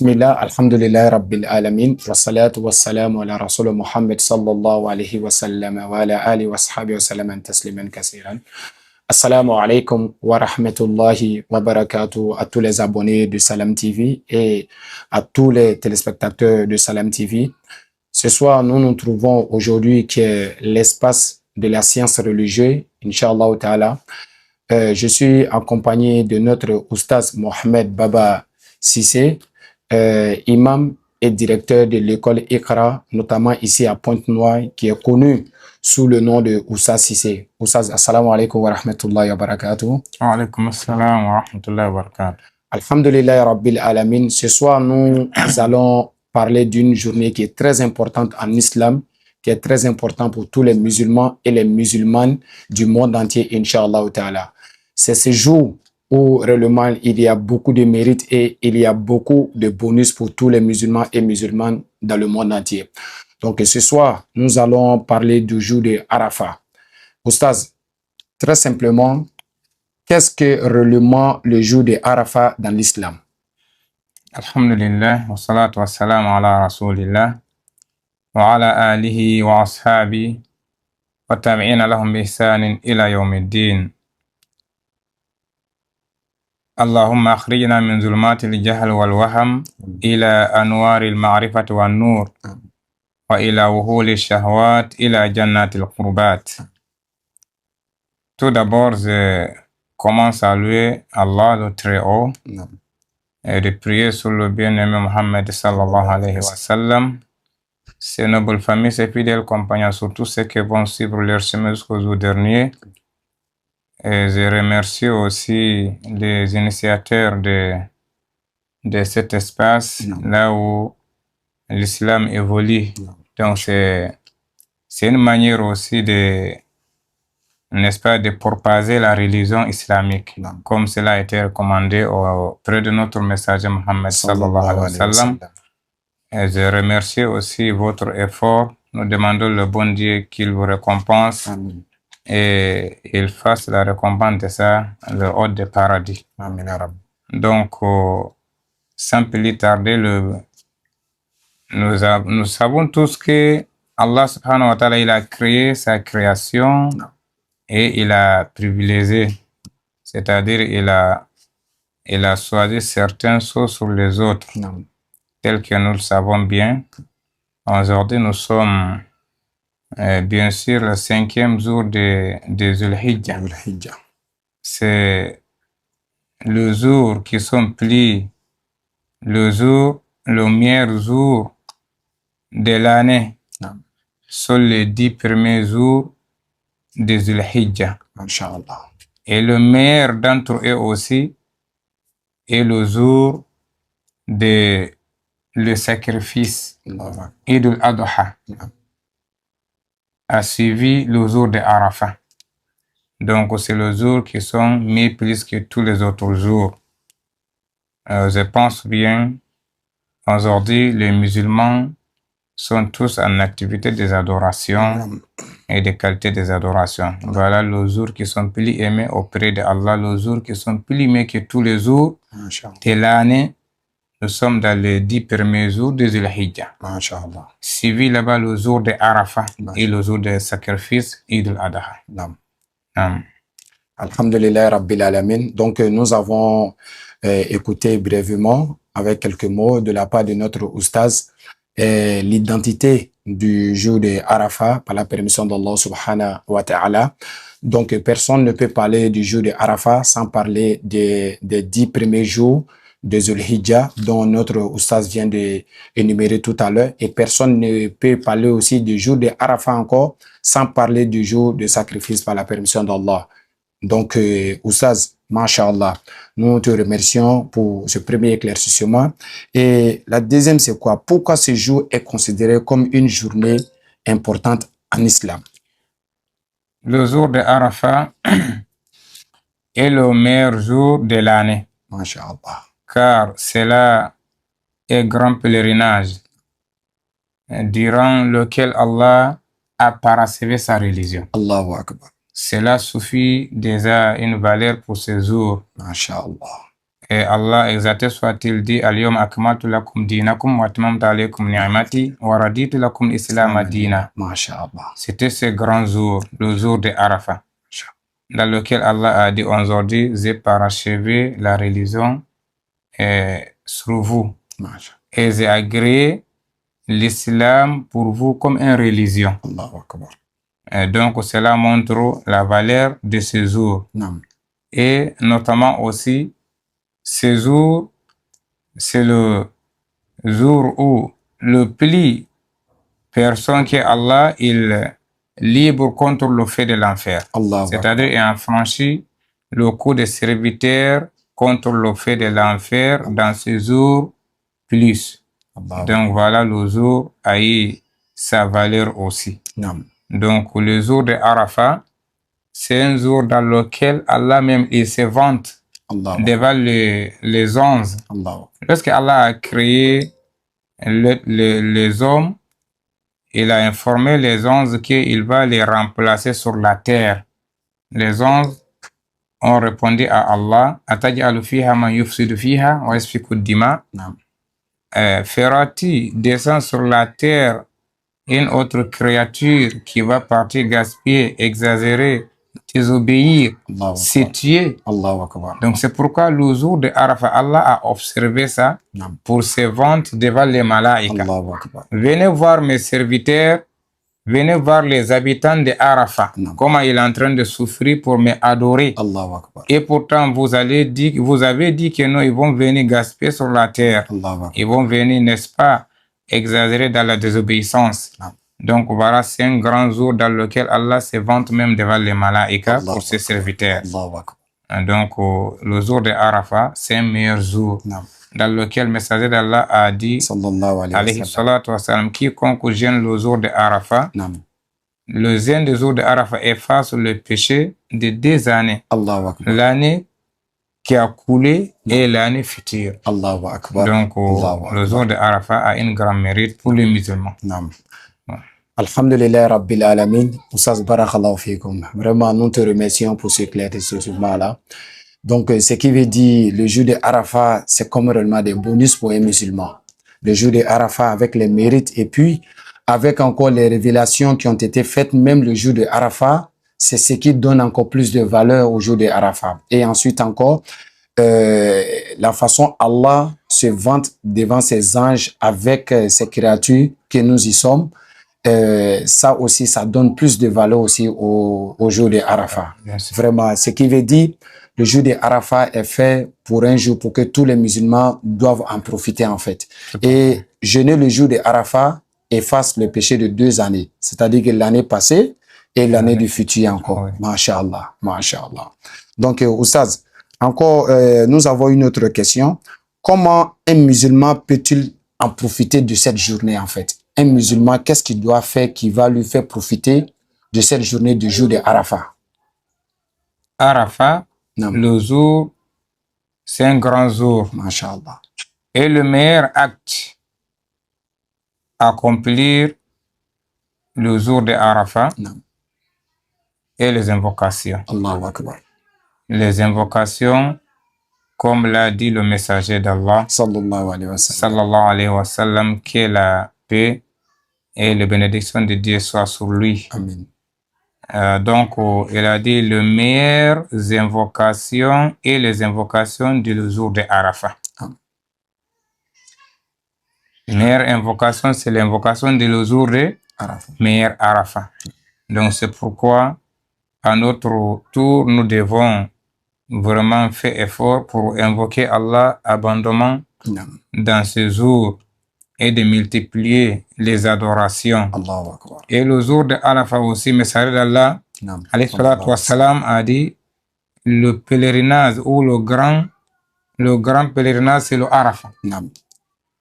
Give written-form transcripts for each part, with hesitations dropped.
Bismillah, alhamdulillah, rabbil alamin, wa salatu wa salamu ala rasul Muhammad sallallahu alayhi wa sallam, wa ala alihi wa sahbihi wa sallam, tasliman kasiran. Assalamu alaikum wa rahmatullahi wa barakatuh à tous les abonnés de Salam TV et à tous les téléspectateurs de Salam TV. Ce soir, nous nous trouvons aujourd'hui qui est l'espace de la science religieuse, Inch'Allah Ta'ala. Je suis accompagné de notre oustaz Mohamed Baba Sissé, imam et directeur de l'école Iqra, notamment ici à Pointe-Noire, qui est connu sous le nom de Oustaz Sissé. Oustaz, assalamu alaikum wa rahmatullahi wa barakatuh. Wa alaikum assalam wa rahmatullahi wa barakatuh. Alhamdulillah rabbil alamin. Ce soir, nous allons parler d'une journée qui est très importante en islam, qui est très importante pour tous les musulmans et les musulmanes du monde entier, Inch'Allah Ta'ala. C'est ce jour où réellement il y a beaucoup de mérites et il y a beaucoup de bonus pour tous les musulmans et musulmanes dans le monde entier. Donc ce soir, nous allons parler du jour de Arafat. Oustaz, très simplement, qu'est-ce que réellement le jour de Arafat dans l'islam? Alhamdulillah, wa salatu wa salam ala rasulillah, wa ala alihi wa ashabi, wa tabi'ina lahum bi ihsanin ila yawmiddin. اللهم أخرجنا من ظلمات الجهل والوهم إلى أنوار المعرفة والنور وإلى وهول الشهوات إلى جنات القربات. Tout d'abord, je commence à louer Allah le Très-Haut et de prier sur le bien-aimé Mohammed sallallahu alayhi wa sallam, ses nobles familles, ses fidèles compagnons, surtout ceux qui vont suivre leur chemin jusqu'au jour dernier. Et je remercie aussi les initiateurs de cet espace, là où l'islam évolue. Donc c'est une manière aussi de, n'est-ce pas, de propager la religion islamique, comme cela a été recommandé auprès de notre messager Mohammed sallallahu alayhi wa sallam. Et je remercie aussi votre effort. Nous demandons le bon Dieu qu'il vous récompense. Amen. Et il fasse la récompense de ça, le hôte de paradis. Amen. Donc, sans plus tarder, nous savons tous que Allah subhanahu wa ta'ala, il a créé sa création et il a privilégié, c'est-à-dire il a choisi certaines choses sur les autres, telles que nous le savons bien. Aujourd'hui, nous sommes bien sûr le 5e jour de Zulhijja. C'est le jour qui s'emplit, le meilleur jour de l'année. Sont les 10 premiers jours de Zulhijja. Et le meilleur d'entre eux aussi est le jour de le sacrifice, Eid al-Adha, a suivi le jour de Arafat. Donc, c'est le jour qui sont mis plus que tous les autres jours. Je pense bien, aujourd'hui, les musulmans sont tous en activité des adorations et des qualités des adorations. Voilà le jour qui sont plus aimés auprès de Allah, le jour qui sont plus aimés que tous les jours de l'année. Nous sommes dans les 10 premiers jours de Zulhijja. Suivi là-bas le jour de Arafat et le jour de sacrifice Eid al-Adha. Alhamdulillah Rabbil Alamin. Donc nous avons écouté brièvement avec quelques mots de la part de notre oustaz l'identité du jour de Arafat par la permission d'Allah subhanahu wa ta'ala. Donc personne ne peut parler du jour de Arafat sans parler des 10 premiers jours de Zulhijja dont notre oustaz vient de énumérer tout à l'heure, et personne ne peut parler aussi du jour de Arafat encore sans parler du jour de sacrifice par la permission d'Allah. Donc oustaz, Masha'Allah, nous te remercions pour ce premier éclaircissement. Et la deuxième, c'est quoi? Pourquoi ce jour est considéré comme une journée importante en islam? Le jour de Arafat est le meilleur jour de l'année. Masha'Allah. Car c'est là un grand pèlerinage durant lequel Allah a parachevé sa religion. Allahu Akbar. Cela suffit déjà une valeur pour ce jour. Masha'Allah. Et Allah exalté soit-il dit Al-yawm akmaltu lakum dinakum wa atmamtu alaykum ni'mati wa raditu lakum l'islam dina. Masha'Allah. C'était ce grand jour, le jour de Arafat, dans lequel Allah a dit aujourd'hui, j'ai parachevé la religion sur vous. Et j'ai agréé l'islam pour vous comme une religion. Allahu Akbar. Et donc cela montre la valeur de ce jour. Et notamment aussi, ce jour, c'est le jour où le plus personne que Allah il libre contre le fait de l'enfer. C'est-à-dire il a franchi le coup des serviteurs contre le fait de l'enfer dans ce jour plus. Donc voilà, le jour a eu sa valeur aussi. Donc le jour de Arafat, c'est un jour dans lequel Allah même il se vante devant les anges. Lorsque Allah a créé les hommes, il a informé les anges qu'il va les remplacer sur la terre. Les anges ont répondu à Allah, Ataj'alu fiha man yufsidu fiha wa yasfiku dima. Feras-tu descendre sur la terre une autre créature qui va partir gaspiller, exagérer, désobéir, se tuer? Donc c'est pourquoi le jour de Arafat, Allah a observé ça pour se vanter devant les malaïkas. Venez voir mes serviteurs, venez voir les habitants de Arafat, comment il est en train de souffrir pour me adorer. Et pourtant vous avez dit que non, ils vont venir gaspiller sur la terre. Ils vont venir, n'est-ce pas, exagérer dans la désobéissance. Donc voilà, c'est un grand jour dans lequel Allah se vante même devant les malaïkas pour ses serviteurs. Donc le jour de Arafat, c'est un meilleur jour dans lequel le messager d'Allah a dit, alayhi salatu wa salam, quiconque gêne le jour de Arafat, le gêne du jour de Arafat efface le péché de 2 années. L'année qui a coulé et l'année future. Donc le jour de Arafat a un grand mérite pour les musulmans. Alhamdulillah Rabbil Alamin. Oustaz Barakallahu Fikum. Vraiment, nous te remercions pour ce éclaircissement-là. Donc, ce qui veut dire, le jour de Arafat, c'est comme réellement des bonus pour un musulman. Le jour de Arafat avec les mérites et puis avec encore les révélations qui ont été faites même le jour de Arafat, c'est ce qui donne encore plus de valeur au jour de Arafat. Et ensuite encore, la façon Allah se vante devant ses anges avec ses créatures que nous y sommes, ça aussi, ça donne plus de valeur aussi au jour de Arafat. Vraiment, ce qui veut dire, le jour de Arafat est fait pour un jour, pour que tous les musulmans doivent en profiter en fait. Et jeûner le jour de Arafat efface le péché de 2 années. C'est-à-dire que l'année passée et l'année du futur encore. Masha'Allah, Masha'Allah. Donc, Oustaz, encore, nous avons une autre question. Comment un musulman peut-il en profiter de cette journée en fait? Un musulman, qu'est-ce qu'il doit faire qui va lui faire profiter de cette journée du jour de Arafat? Arafat, le jour, c'est un grand jour. Masha'Allah. Et le meilleur acte à accomplir le jour de Arafat et les invocations. Allahu Akbar. Les invocations, comme l'a dit le messager d'Allah, sallallahu alayhi wa sallam, que la paix et la bénédiction de Dieu soit sur lui. Amen. Donc, il a dit les meilleures invocations et les invocations du jour de Arafat. La meilleure invocation, c'est l'invocation du jour de meilleur Arafat. Donc, c'est pourquoi, à notre tour, nous devons vraiment faire effort pour invoquer Allah abondamment dans ce jour et de multiplier les adorations. Et le jour de Arafat aussi, messager d'Allah, alayhi salatu wa salam, a dit le pèlerinage ou le grand pèlerinage, c'est le Arafat.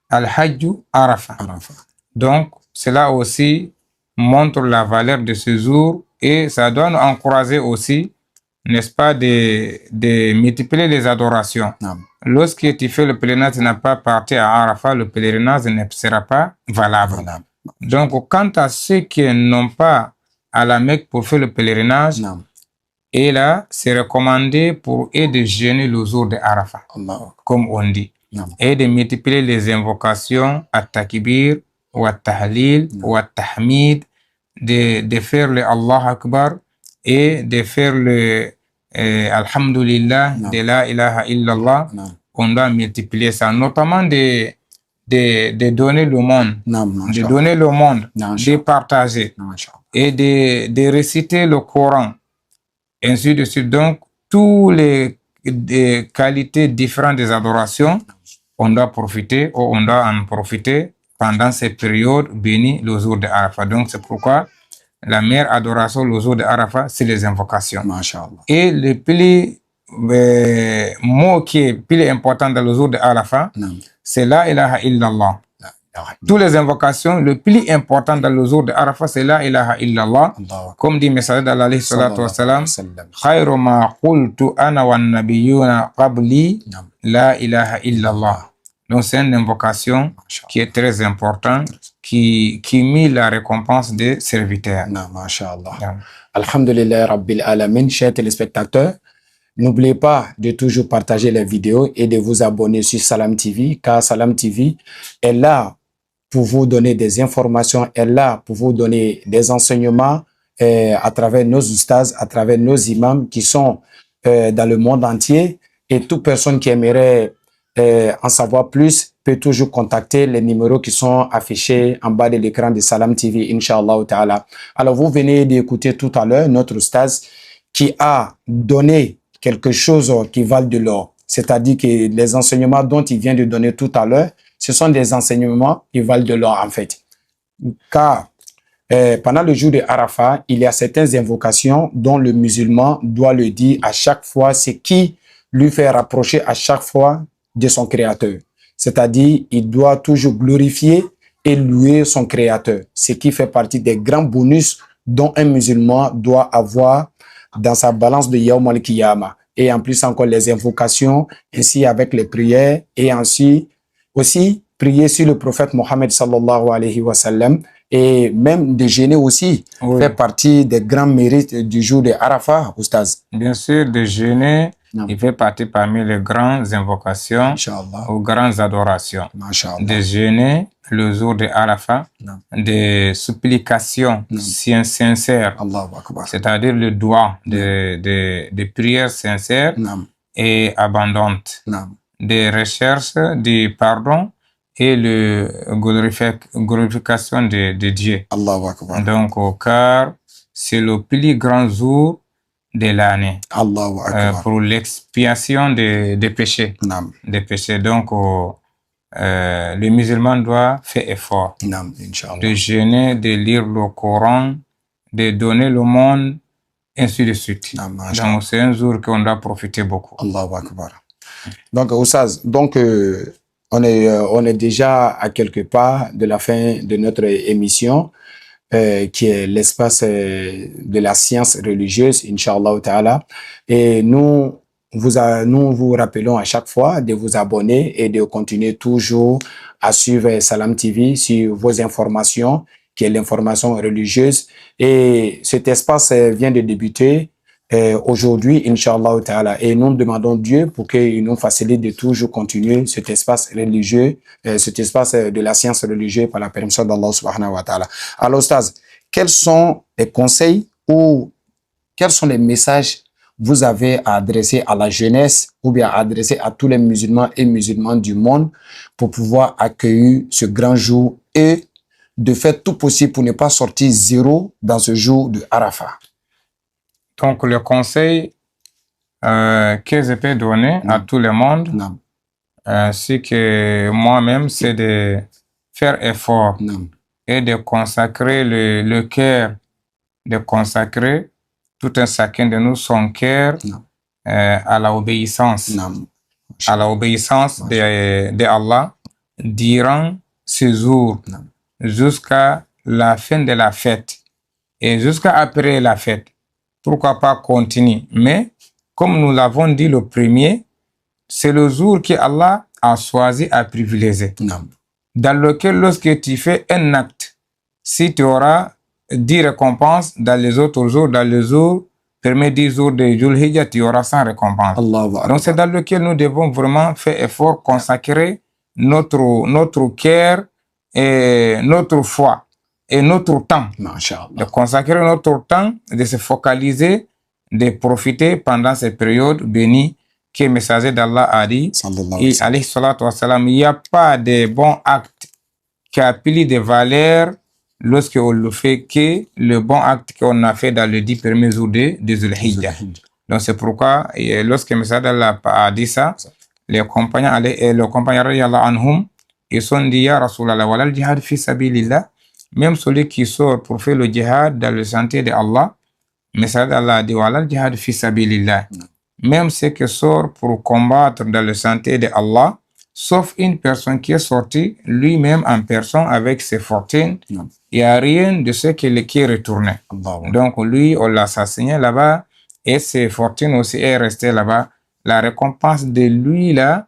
Al-Hajj Arafat. Donc, cela aussi montre la valeur de ce jour et ça doit nous encourager aussi, n'est-ce pas, de multiplier les adorations. Lorsque tu fais le pèlerinage, tu n'as pas parti à Arafat, le pèlerinage ne sera pas valable. Donc, quant à ceux qui n'ont pas à la Mecque pour faire le pèlerinage, Et là, c'est recommandé pour eux de jeûner le jour de Arafat, comme on dit. Et de multiplier les invocations à Takbir, ou à Tahlil, ou à Tahmid, de faire le Allah Akbar et de faire le Alhamdulillah, de la ilaha illallah. On doit multiplier ça, notamment de donner le monde, de donner le monde, de partager et de réciter le Coran. Ainsi de suite. Donc, tous les qualités différentes des adorations, on doit profiter ou on doit en profiter pendant cette période bénie, le jour de Arafat. Donc, c'est pourquoi la meilleure adoration le jour de Arafat, c'est les invocations. Et le plus mot qui est plus important dans le jour de Arafat, c'est la ilaha illallah. Toutes les invocations, le plus important dans le jour de Arafat, c'est la ilaha illallah. Comme dit le messager d'Allah alayhi salatu wa salam, khayru ma qultu ana wa nabiyyuna qabli la ilaha illallah. Donc c'est une invocation qui est très importante, qui met la récompense des serviteurs. Alhamdulillah Rabbil Alamin, chers téléspectateurs. N'oubliez pas de toujours partager les vidéos et de vous abonner sur Salam TV, car Salam TV est là pour vous donner des informations, est là pour vous donner des enseignements à travers nos oustas, à travers nos imams qui sont dans le monde entier. Et toute personne qui aimerait en savoir plus peut toujours contacter les numéros qui sont affichés en bas de l'écran de Salam TV, Inch'Allah Ta'ala. Alors, vous venez d'écouter tout à l'heure notre oustaz qui a donné quelque chose qui valent de l'or. C'est-à-dire que les enseignements dont il vient de donner tout à l'heure, ce sont des enseignements qui valent de l'or en fait. Car pendant le jour de Arafat, il y a certaines invocations dont le musulman doit le dire à chaque fois, ce qui lui fait rapprocher à chaque fois de son Créateur. C'est-à-dire, il doit toujours glorifier et louer son Créateur, ce qui fait partie des grands bonus dont un musulman doit avoir dans sa balance de Yawm al-Qiyamah. Et en plus encore les invocations, ainsi avec les prières, et ainsi aussi prier sur le prophète Mohammed sallallahu alayhi wa sallam, et même de jeûner aussi, fait partie des grands mérites du jour de Arafat, oustaz. Bien sûr, de jeûner, il fait partie parmi les grandes invocations ou grandes adorations. De jeûner le jour de Arafat, des supplications sincères, c'est-à-dire le doigt de prières sincères et abondantes, des recherches du pardon et le glorification de Dieu. Donc, car c'est le plus grand jour de l'année pour l'expiation des péchés. Donc, le musulman doit faire effort de jeûner, de lire le Coran, de donner le monde, ainsi de suite. Donc, c'est un jour qu'on doit profiter beaucoup. Donc, Oussaz, on est déjà à quelque part de la fin de notre émission, qui est l'espace de la science religieuse, Inch'Allah Ta'ala. Et nous vous rappelons à chaque fois de vous abonner et de continuer toujours à suivre Salam TV sur vos informations, qui est l'information religieuse. Et cet espace vient de débuter aujourd'hui, Inch'Allah Ta'ala. Et nous demandons Dieu pour qu'il nous facilite de toujours continuer cet espace religieux, cet espace de la science religieuse par la permission d'Allah Subhanahu wa Ta'ala. Alors, Ustaz, quels sont les conseils ou quels sont les messages vous avez à adresser à la jeunesse ou bien à adresser à tous les musulmans et musulmanes du monde pour pouvoir accueillir ce grand jour et de faire tout possible pour ne pas sortir zéro dans ce jour de Arafat? Donc, le conseil que je peux donner à tout le monde, c'est que moi-même, c'est de faire effort et de consacrer le cœur, de consacrer tout un chacun de nous son cœur à l'obéissance, de Allah durant ce jour jusqu'à la fin de la fête et jusqu'à après la fête. Pourquoi pas continuer? Mais comme nous l'avons dit le premier, c'est le jour que Allah a choisi à privilégier. Dans lequel lorsque tu fais un acte, si tu auras 10 récompenses dans les autres jours, dans le jour premiers 10 jours de Dhul Hijjah, tu auras 100 récompenses. Donc c'est dans lequel nous devons vraiment faire effort, consacrer notre cœur et notre foi et notre temps. De consacrer notre temps, de se focaliser, de profiter pendant cette période bénie que le messager d'Allah a dit. Alayhi salatu wa salam, il n'y a pas de bons actes qui appliquent des valeurs lorsque on le fait que le bon acte qu'on a fait dans les 10 premiers jours de Dhul Hijjah. Donc c'est pourquoi, lorsque le messager d'Allah a dit ça, les compagnons anhum, ils sont dit, ya Rasulallah, wala al-jihad fi sabilillah, même celui qui sort pour faire le jihad dans le sentier d'Allah, le messager d'Allah a dit, wala al-jihad fi sabilillah, même ceux qui sortent pour combattre dans le sentier d'Allah, sauf une personne qui est sortie lui-même en personne avec ses fortunes, il n'y a rien de ce qui est retourné. Donc lui, on l'a assassiné là-bas et ses fortunes aussi est restée là-bas. La récompense de lui là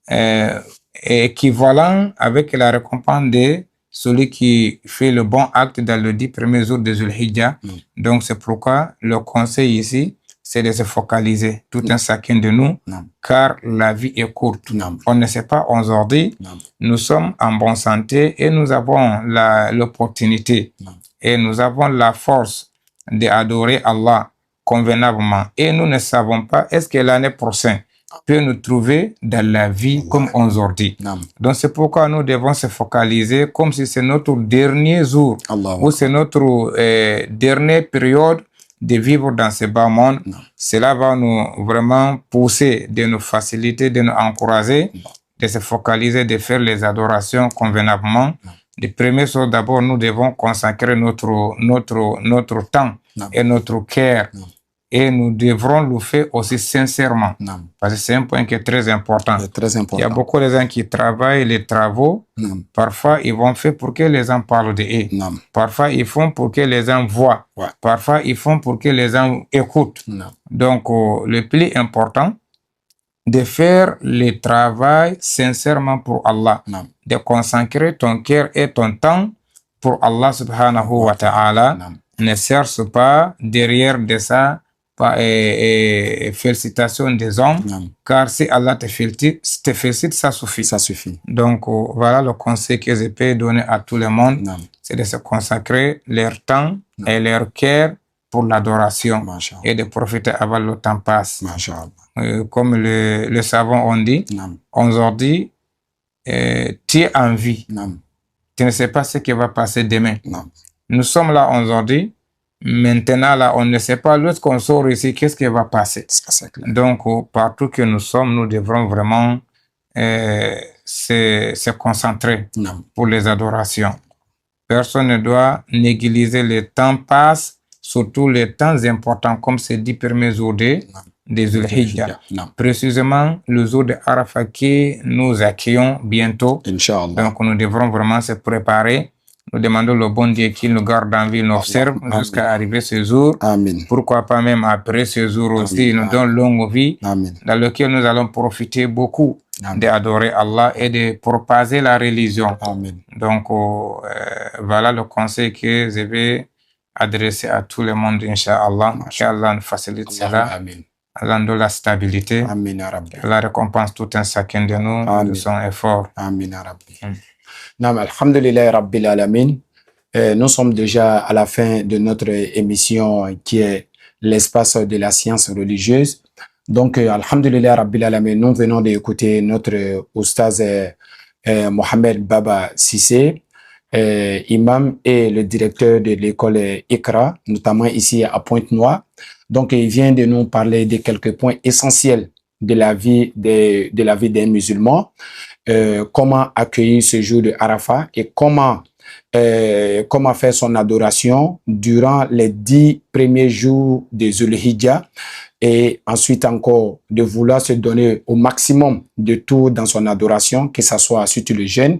est équivalent avec la récompense de celui qui fait le bon acte dans le 10 premiers jours de Dhul Hijjah. Donc c'est pourquoi le conseil ici, c'est de se focaliser, tout un chacun de nous, car la vie est courte. On ne sait pas aujourd'hui, nous sommes en bonne santé et nous avons l'opportunité et nous avons la force d'adorer Allah convenablement. Et nous ne savons pas, est-ce que l'année prochaine peut nous trouver dans la vie comme aujourd'hui. Donc c'est pourquoi nous devons se focaliser comme si c'est notre dernier jour ou c'est notre dernière période de vivre dans ce bas monde. Cela va nous vraiment pousser, de nous faciliter, de nous encourager, de se focaliser, de faire les adorations convenablement. Les premières choses, d'abord, nous devons consacrer notre temps et notre cœur. Et nous devrons le faire aussi sincèrement. Parce que c'est un point qui est très important. Il y a beaucoup de gens qui travaillent les travaux. Parfois, ils vont faire pour que les gens parlent de eux. Parfois, ils font pour que les gens voient. Parfois, ils font pour que les gens écoutent. Donc, le plus important, de faire le travail sincèrement pour Allah. De consacrer ton cœur et ton temps pour Allah subhanahu wa ta'ala. Ne cherche pas derrière de ça félicitations des hommes, car si Allah te félicite, ça suffit. Donc voilà le conseil que je peux donner à tout le monde, c'est de se consacrer leur temps et leur cœur pour l'adoration et de profiter avant le temps passe. Comme le savant on dit, aujourd'hui, tu es en vie, tu ne sais pas ce qui va passer demain. Nous sommes là aujourd'hui. Maintenant, là, on ne sait pas lorsqu'on sort ici, qu'est-ce qui va passer. Donc, partout que nous sommes, nous devrons vraiment se concentrer pour les adorations. Personne ne doit négliger le temps passe, surtout les temps importants, comme ces 10 premiers jours de Dhul Hijjah. Précisément, le jour de Arafat que nous accueillons bientôt. Donc, nous devrons vraiment se préparer. Nous demandons le bon Dieu qu'il nous garde en vie, nous observe jusqu'à arriver ce jour. Pourquoi pas même après ce jour aussi, nous donne longue vie, dans lequel nous allons profiter beaucoup d'adorer Allah et de propager la religion. Donc, voilà le conseil que je vais adresser à tout le monde, Inch'Allah. Qu'Allah nous facilite cela. Allah nous donne la stabilité. Allah récompense tout un chacun de nous de son effort. Alhamdulillah Rabbil Alamin. Nous sommes déjà à la fin de notre émission qui est l'espace de la science religieuse. Donc, Alhamdulillah Rabbil Alamin, nous venons d'écouter notre oustaz Mohamed Baba Sissé, imam et le directeur de l'école Iqra, notamment ici à Pointe-Noire. Donc, il vient de nous parler de quelques points essentiels de la vie des musulmans. Comment accueillir ce jour de Arafat et comment faire son adoration durant les 10 premiers jours de Dhul Hijjah, et ensuite encore de vouloir se donner au maximum de tout dans son adoration, que ce soit si tu le jeûnes,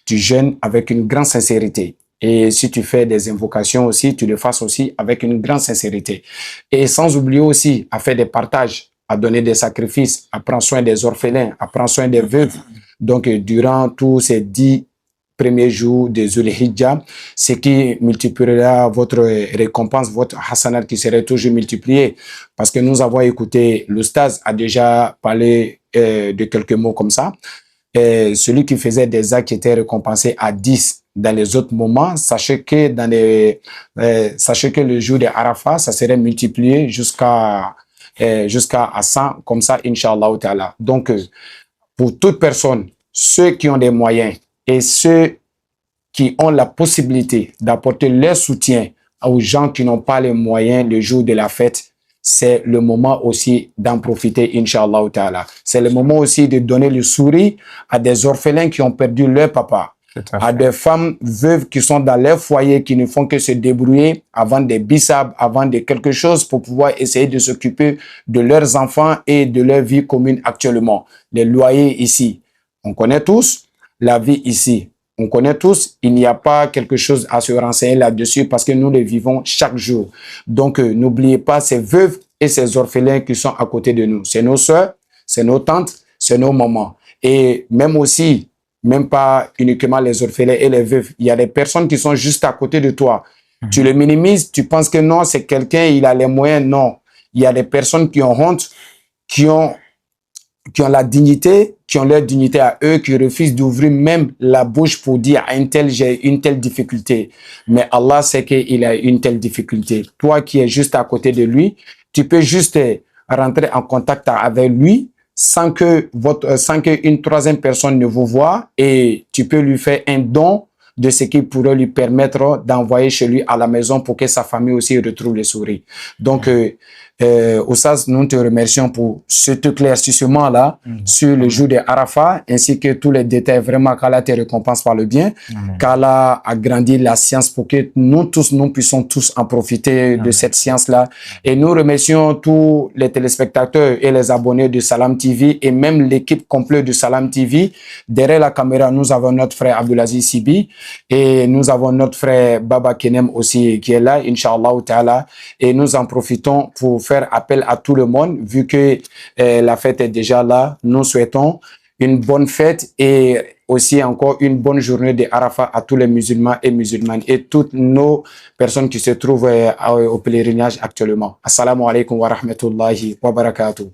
tu jeûnes avec une grande sincérité. Et si tu fais des invocations aussi, tu le fasses aussi avec une grande sincérité. Et sans oublier aussi à faire des partages, à donner des sacrifices, à prendre soin des orphelins, à prendre soin des veuves. Donc, durant tous ces 10 premiers jours de Zul Hijjah, ce qui multipliera votre récompense, votre hasanat qui serait toujours multiplié. Parce que nous avons écouté, l'Oustaz a déjà parlé de quelques mots comme ça. Celui qui faisait des actes était récompensé à 10 dans les autres moments. Sachez que le jour de Arafat, ça serait multiplié jusqu'à 100, comme ça, Inch'Allah Ta'ala. Donc, pour toute personne, ceux qui ont des moyens et ceux qui ont la possibilité d'apporter leur soutien aux gens qui n'ont pas les moyens le jour de la fête, c'est le moment aussi d'en profiter, Inch'Allah Ta'ala. C'est le moment aussi de donner le sourire à des orphelins qui ont perdu leur papa, à des femmes veuves qui sont dans leur foyer, qui ne font que se débrouiller avant des bissab, avant de quelque chose pour pouvoir essayer de s'occuper de leurs enfants et de leur vie commune actuellement. Les loyers ici, on connaît tous. La vie ici, on connaît tous. Il n'y a pas quelque chose à se renseigner là-dessus parce que nous le vivons chaque jour. Donc, n'oubliez pas ces veuves et ces orphelins qui sont à côté de nous. C'est nos sœurs, c'est nos tantes, c'est nos mamans. Et même aussi, même pas uniquement les orphelins et les veuves, il y a des personnes qui sont juste à côté de toi. Tu le minimises, tu penses que non, c'est quelqu'un, il a les moyens. Non, il y a des personnes qui ont honte, qui ont la dignité, qui ont leur dignité à eux, qui refusent d'ouvrir même la bouche pour dire à un tel, j'ai une telle difficulté. Mais Allah sait qu'il a une telle difficulté. Toi qui es juste à côté de lui, tu peux juste rentrer en contact avec lui sans qu'une troisième personne ne vous voie, et tu peux lui faire un don de ce qui pourrait lui permettre d'envoyer chez lui à la maison pour que sa famille aussi retrouve le sourire. Donc, Oustaz, nous te remercions pour cet éclaircissement-là sur le jour de Arafat, ainsi que tous les détails. Vraiment, qu'Allah te récompense par le bien, qu'Allah agrandit la science pour que nous tous, nous puissions tous en profiter de cette science-là. Et nous remercions tous les téléspectateurs et les abonnés de Salam TV et même l'équipe complète de Salam TV. Derrière la caméra, nous avons notre frère Abdulaziz Sibi et nous avons notre frère Baba Kenem aussi qui est là, Inch'Allah Ta'ala. Et nous en profitons pour faire appel à tout le monde, vu que la fête est déjà là. Nous souhaitons une bonne fête et aussi encore une bonne journée de Arafat à tous les musulmans et musulmanes et toutes nos personnes qui se trouvent au pèlerinage actuellement. Assalamu alaikum wa rahmatullahi wa barakatuh.